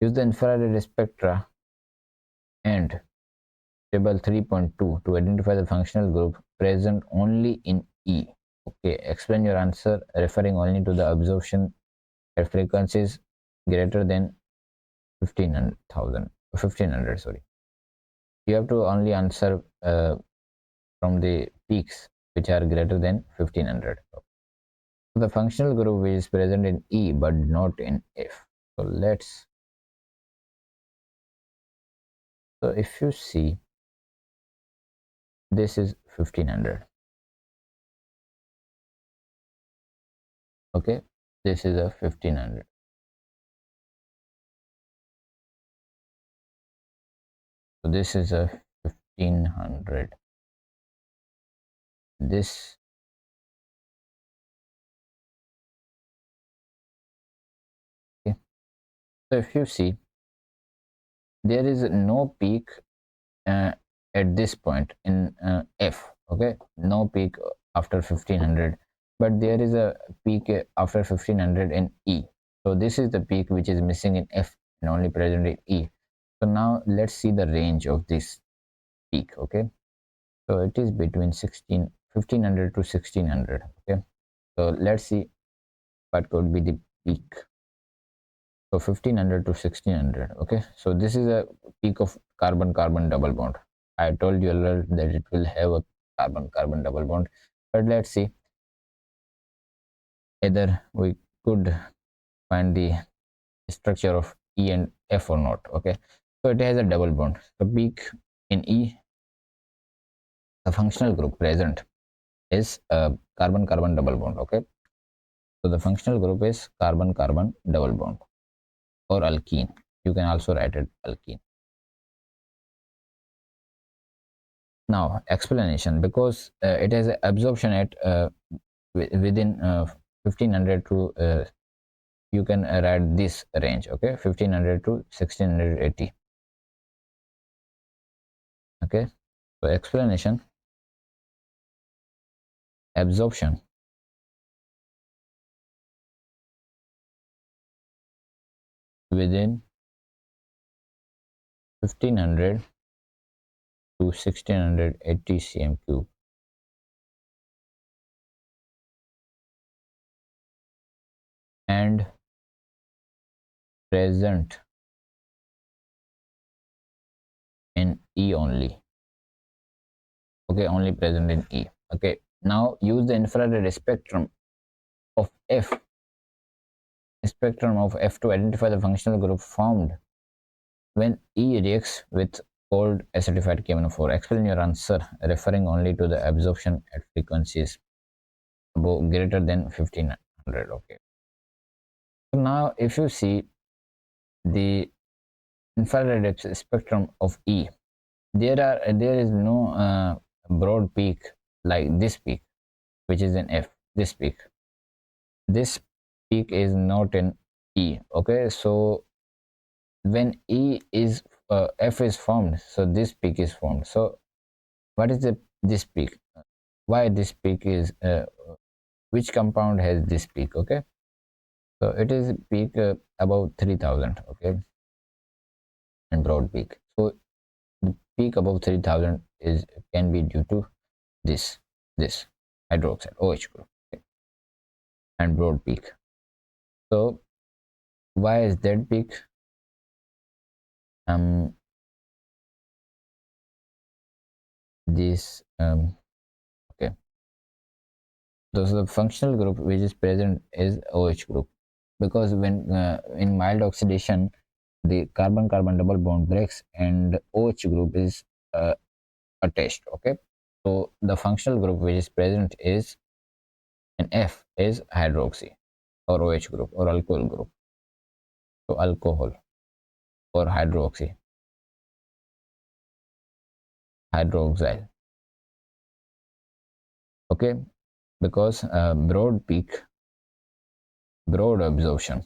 Use the infrared spectra and table 3.2 to identify the functional group present only in E. Okay, explain your answer referring only to the absorption at frequencies greater than 1500, sorry. You have to only answer from the peaks which are greater than 1500. So the functional group is present in E but not in F. So if you see, this is 1500. Okay, this is a 1500. So this is a 1500. This, okay. So if you see, there is no peak uh, at this point in F. Okay, no peak after 1500, but there is a peak after 1500 in E. So this is the peak which is missing in F and only present in E. So now let's see the range of this peak. Okay, so it is between 1500 to 1600. Okay, so let's see what could be the peak. So 1500 to 1600. Okay, so this is a peak of carbon carbon double bond. I told you earlier that it will have a carbon carbon double bond, but let's see either we could find the structure of E and F or not. Okay, so it has a double bond. The peak in E, the functional group present is a carbon carbon double bond. Okay, so the functional group is carbon carbon double bond or alkene. You can also write it alkene. Now explanation, because it has absorption at within 1500 to you can write this range. Okay, 1500 to 1680. Okay, so explanation, absorption within 1500 to 1680 cm cube and present in E only. Okay, only present in E. Okay, now use the infrared of F spectrum of F to identify the functional group formed when E reacts with cold acidified KMnO4. Explain your answer referring only to the absorption at frequencies greater than 1500. Okay. So now if you see the infrared spectrum of E, there is no broad peak like this peak, which is in F. This peak is not in E. Okay, so when E is F is formed, so this peak is formed. So what is this peak? Why this peak is which compound has this peak? Okay, so it is peak above 3000. Okay, and broad peak. So the peak above 3000 is can be due to this hydroxide OH group, okay, and broad peak. So why is that peak? This okay, so the functional group which is present is OH group, because when in mild oxidation the carbon carbon double bond breaks and OH group is attached. Okay, so the functional group which is present is in F is hydroxy or OH group or alcohol group. So alcohol or hydroxyl. Okay, because broad peak, broad absorption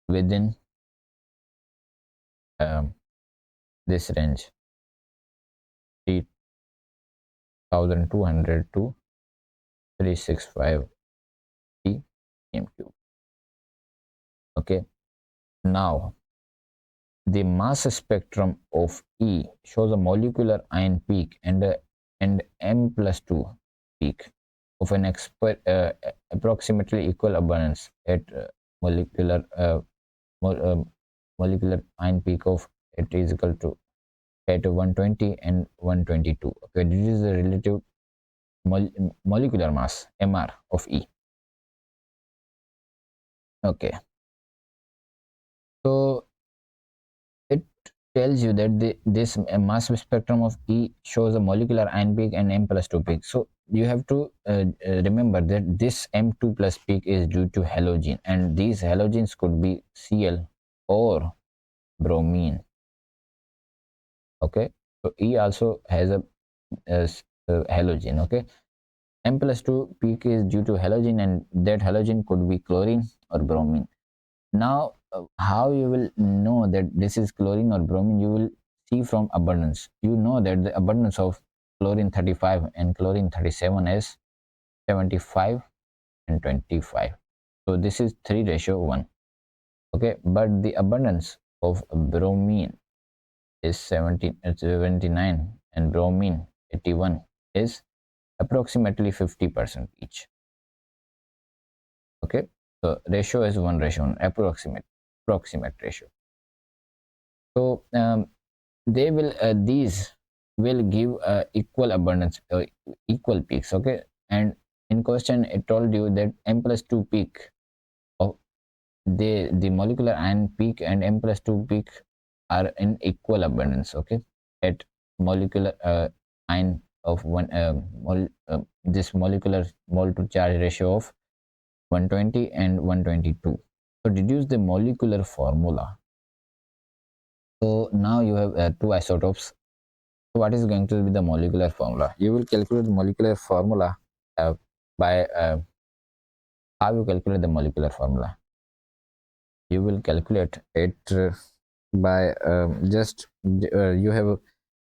within um, this range 3200 to 365 pm cube. Okay, now the mass spectrum of E shows a molecular ion peak and and M+2 peak of an approximately equal abundance at molecular mo molecular ion peak of it is equal to at 120 and 122. Okay, this is the relative molecular mass MR of E. Okay, so it tells you that this mass spectrum of E shows a molecular ion peak and M+2 peak. So you have to remember that this M2 plus peak is due to halogen, and these halogens could be Cl or bromine. Okay, so E also has a halogen. Okay, M+2 peak is due to halogen, and that halogen could be chlorine or bromine. Now, how you will know that this is chlorine or bromine? You will see from abundance. You know that the abundance of chlorine 35 and chlorine 37 is 75 and 25. So this is 3:1. Okay, but the abundance of bromine is 79 and bromine 81 is approximately 50% each. Okay, so ratio is 1:1, approximate ratio. So they will these will give equal abundance, equal peaks. Okay, and in question it told you that M+2 peak of the molecular ion peak and M+2 peak are in equal abundance. Okay, at molecular ion of this molecular mole to charge ratio of 120 and 122. So deduce the molecular formula. So now you have two isotopes. So what is going to be the molecular formula? You will calculate the molecular formula by how you calculate the molecular formula. You will calculate it by just you have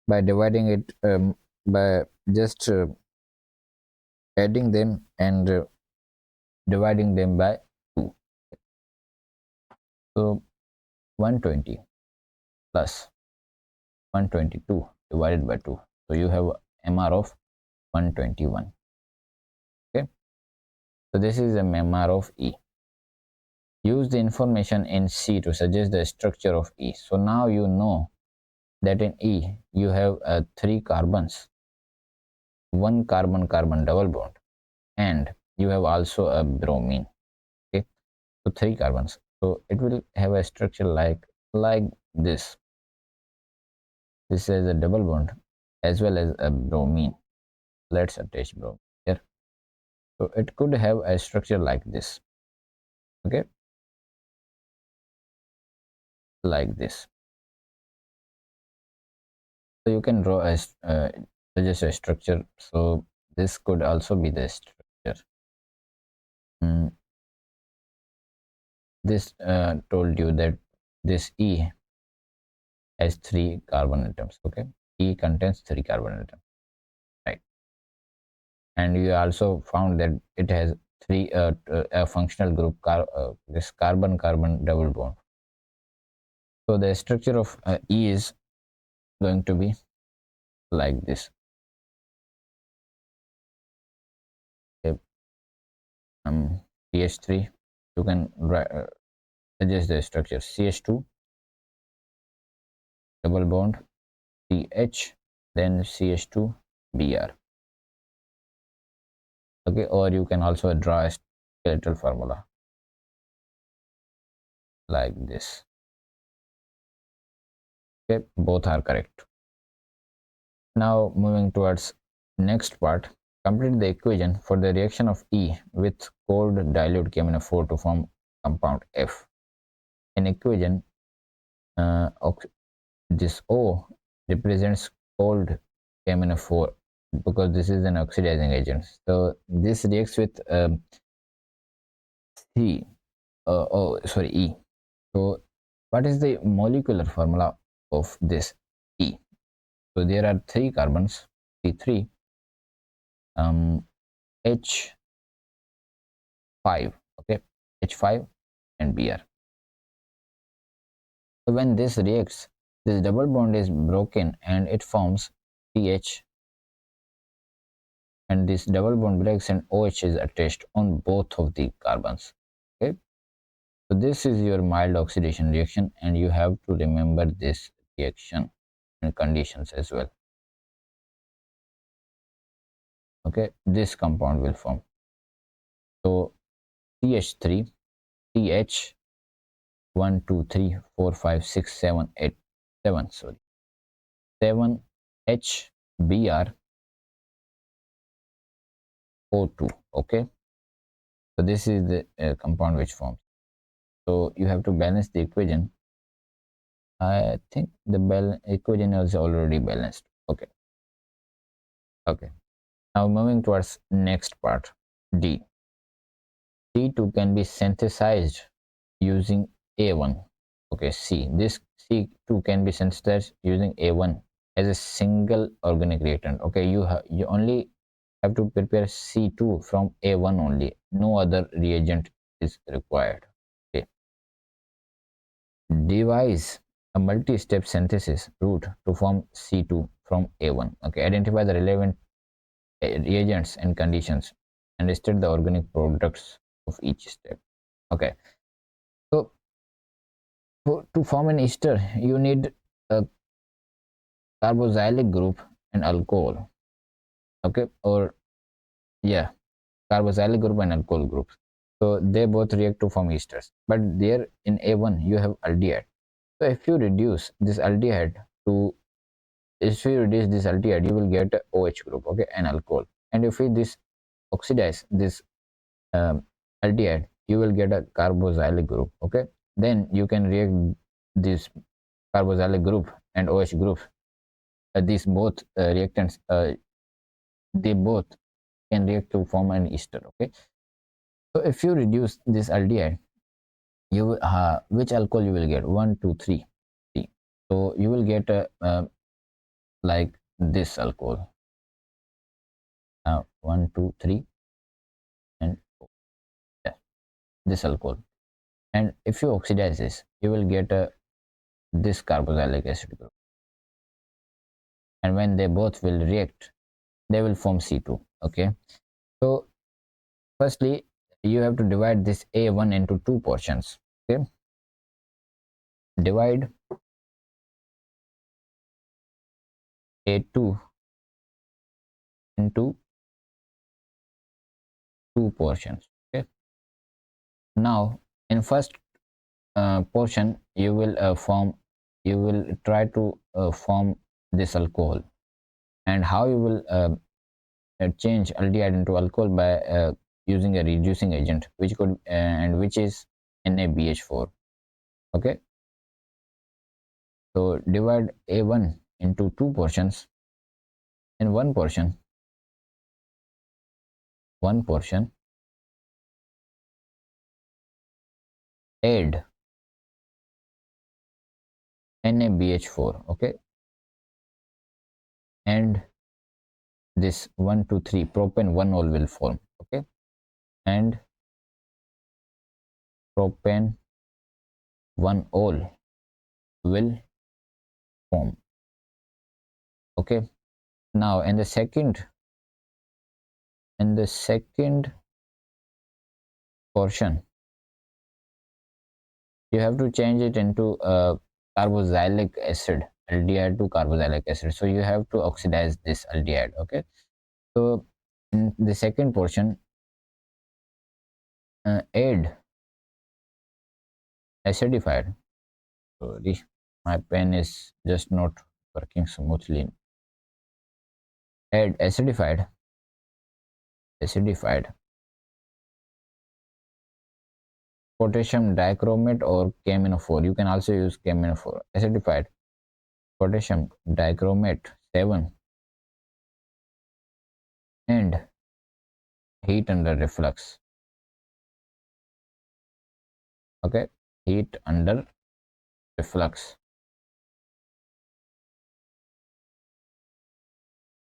by dividing it by just adding them and dividing them by 2. So 120 plus 122 divided by 2. So you have MR of 121. Okay, so this is a MR of E. Use the information in C to suggest the structure of E. So now you know that in E you have 3 carbons, 1 carbon carbon double bond, and you have also a bromine. Okay, so 3 carbons. So it will have a structure like this. This is a double bond as well as a bromine. Let's attach bromine here. So it could have a structure like this. Okay, like this. So you can draw a suggest a structure. So this could also be the structure. Mm, this told you that this E has 3 carbon atoms. Okay, E contains 3 carbon atoms, right? And you also found that it has three a functional group, this carbon-carbon double bond. So the structure of E is going to be like this. Okay, CH3. You can suggest the structure CH2 double bond CH, then CH2 Br. Okay, or you can also draw a skeletal formula like this. Okay, both are correct. Now moving towards next part, complete the equation for the reaction of E with cold dilute KMnO4 to form compound F. In equation, uh, this O represents cold KMnO4 because this is an oxidizing agent. So this reacts with C. E. So what is the molecular formula of this E? So there are 3 carbons, C3, H5, okay, H5 and Br. So when this reacts, this double bond is broken and it forms CH, and this double bond breaks and OH is attached on both of the carbons. Okay, so this is your mild oxidation reaction, and you have to remember this reaction and conditions as well. Okay, this compound will form. So CH3, CH 1, 2, 3, 4, 5, 6, 7, 8, 7, sorry, 7 HBr O2. Okay, so this is the compound which forms. So you have to balance the equation. I think the equation is already balanced. Okay, okay. Now moving towards next part, D. C2 can be synthesized using A1. Okay, this C2 can be synthesized using A1 as a single organic reactant. Okay, you only have to prepare C2 from A1 only. No other reagent is required. Okay. Devise a multi-step synthesis route to form C2 from A1. Okay, identify the relevant reagents and conditions and state the organic products of each step. Okay, so to form an ester, you need a carboxylic group and alcohol. Okay, or yeah, carboxylic group and alcohol groups. So they both react to form esters. But there in A1 you have aldehyde. So if you reduce this aldehyde, you will get a OH group, okay, and alcohol. And if you oxidize this aldehyde, you will get a carboxylic group, okay. Then you can react this carboxylic group and OH group. These both reactants, they both can react to form an ester, okay. So if you reduce this aldehyde, you will, which alcohol you will get? 1, 2, 3. So you will get like this alcohol, 1, 2, 3, and yeah, this alcohol. And if you oxidize this, you will get this carboxylic acid group. And when they both will react, they will form C2. Okay. So firstly, you have to divide this A1 into 2 portions. Okay. Divide A2 into 2 portions. Okay. Now in first portion, you will try to form this alcohol. And how you will change aldehyde into alcohol by using a reducing agent, which could and which is NaBH4. Okay, so divide A1 into two portions. In one portion add NaBH4. Okay, and this 1 to 3 propane 1 ol will form. Okay, and propane 1 ol will form. Okay, now in the second portion you have to change it into carboxylic acid, aldehyde to carboxylic acid. So you have to oxidize this aldehyde. Okay, so in the second portion add acidified, sorry, my pen is just not working smoothly. Add acidified potassium dichromate or KMnO4. You can also use KMnO4. Acidified potassium dichromate 7 and heat under reflux. Okay, heat under reflux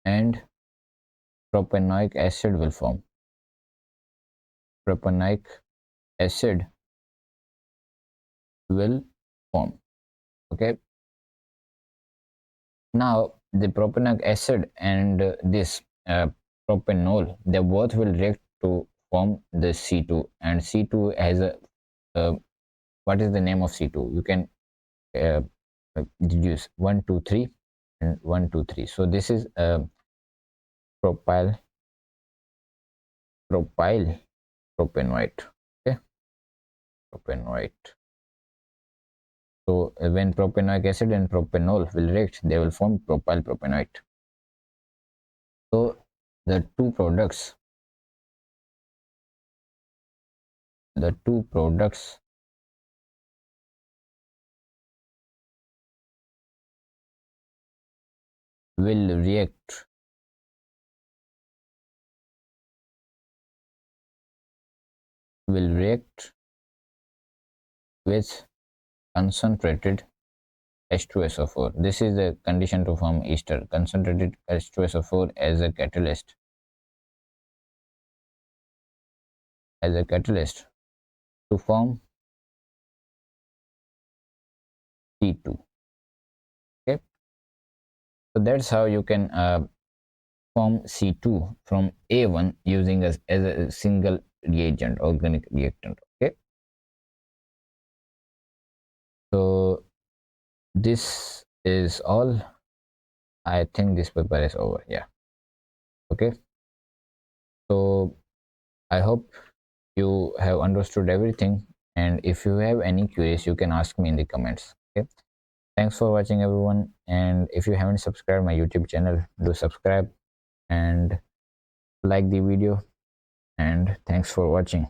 and propanoic acid will form. Propanoic acid will form. Okay, now the propanoic acid and this propanol, they both will react to form the C2, and C2 has a what is the name of C2? You can uh, deduce 1 2 3 and 1 2 3. So this is propyl propyl propanoate. Okay, propanoate. So when propanoic acid and propanol will react, they will form propyl propanoate. So the two products will react with concentrated H2SO4. This is the condition to form ester. Concentrated H2SO4 as a catalyst to form C2. Okay, so that's how you can form C2 from A1 using as a single reagent, organic reactant. Okay, so this is all. I think this paper is over. Yeah. Okay, so I hope you have understood everything, and if you have any queries you can ask me in the comments. Okay, thanks for watching everyone, and if you haven't subscribed my YouTube channel, do subscribe and like the video, and thanks for watching.